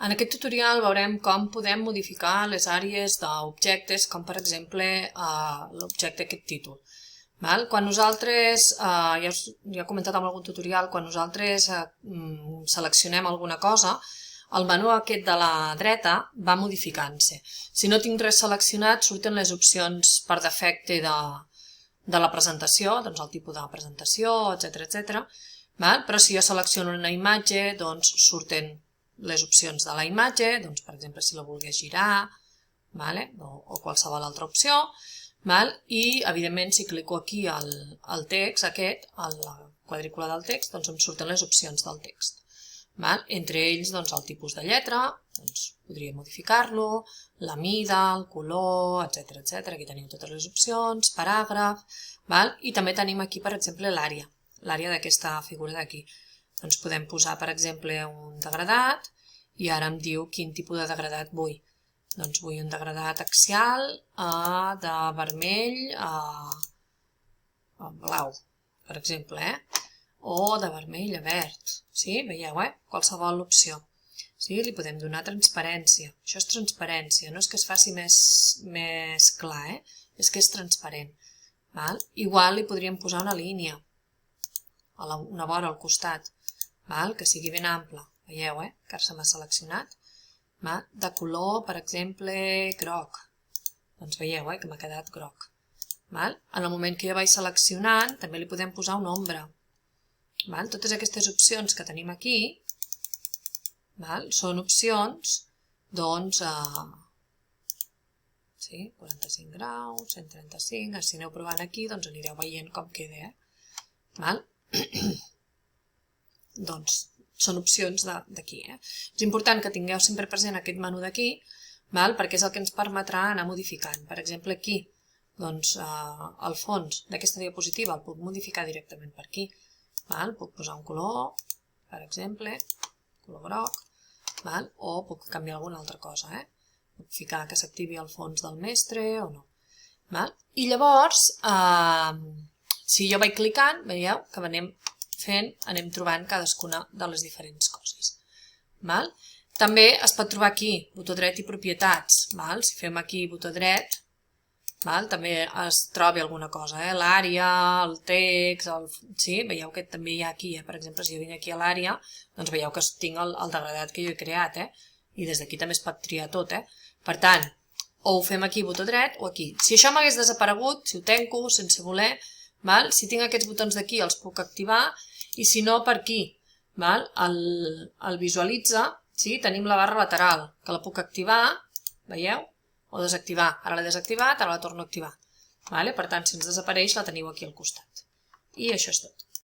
En aquest tutorial veurem com podem modificar les àrees d'objectes, com per exemple l'objecte aquest títol. Quan nosaltres, ja he comentat en algun tutorial, quan nosaltres seleccionem alguna cosa, el menú aquest de la dreta va modificant-se. Si no tinc res seleccionat, surten les opcions per defecte de la presentació, doncs el tipus de presentació, etc. Però si jo selecciono una imatge, doncs surten les opcions de la imatge, doncs per exemple si la volgués girar, o qualsevol altra opció, i evidentment si clico aquí al text aquest, a la quadrícula del text, doncs em surten les opcions del text. Entre ells el tipus de lletra, podria modificar-lo, la mida, el color, etc. Aquí tenim totes les opcions, paràgraf, i també tenim aquí per exemple l'àrea d'aquesta figura d'aquí. Doncs podem posar per exemple un degradat i ara em diu quin tipus de degradat vull. Doncs vull un degradat axial de vermell a blau, per exemple, o de vermell a verd. Veieu, qualsevol opció. Li podem donar transparència. Això és transparència, no és que es faci més clar, és que és transparent. Igual li podríem posar una línia, una vora al costat, que sigui ben ampla. Veieu, que ara se m'ha seleccionat. De color, per exemple, groc. Doncs veieu que m'ha quedat groc. En el moment que jo vaig seleccionant, també li podem posar una ombra. Totes aquestes opcions que tenim aquí són opcions, doncs, 45 graus, 135, si aneu provant aquí, doncs anireu veient com queda. Doncs són opcions d'aquí. És important que tingueu sempre present aquest menú d'aquí, perquè és el que ens permetrà anar modificant. Per exemple, aquí, el fons d'aquesta diapositiva el puc modificar directament per aquí. Puc posar un color, per exemple, color groc, o puc canviar alguna altra cosa. Puc ficar que s'activi el fons del mestre o no. I llavors, si jo vaig clicant, veieu que anem trobant cadascuna de les diferents coses. També es pot trobar aquí botó dret i propietats. Si fem aquí botó dret, també es troba alguna cosa, l'àrea, el text, veieu que també hi ha aquí, per exemple, si jo vinc aquí a l'àrea, doncs veieu que tinc el degradat que jo he creat, i des d'aquí també es pot triar tot. Per tant, o ho fem aquí botó dret o aquí. Si això m'hagués desaparegut, si ho tanco sense voler, si tinc aquests botons d'aquí els puc activar, i si no per aquí, el visualitza, tenim la barra lateral, que la puc activar, veieu? O desactivar. Ara l'he desactivat, ara la torno a activar. Per tant, si ens desapareix, la teniu aquí al costat. I això és tot.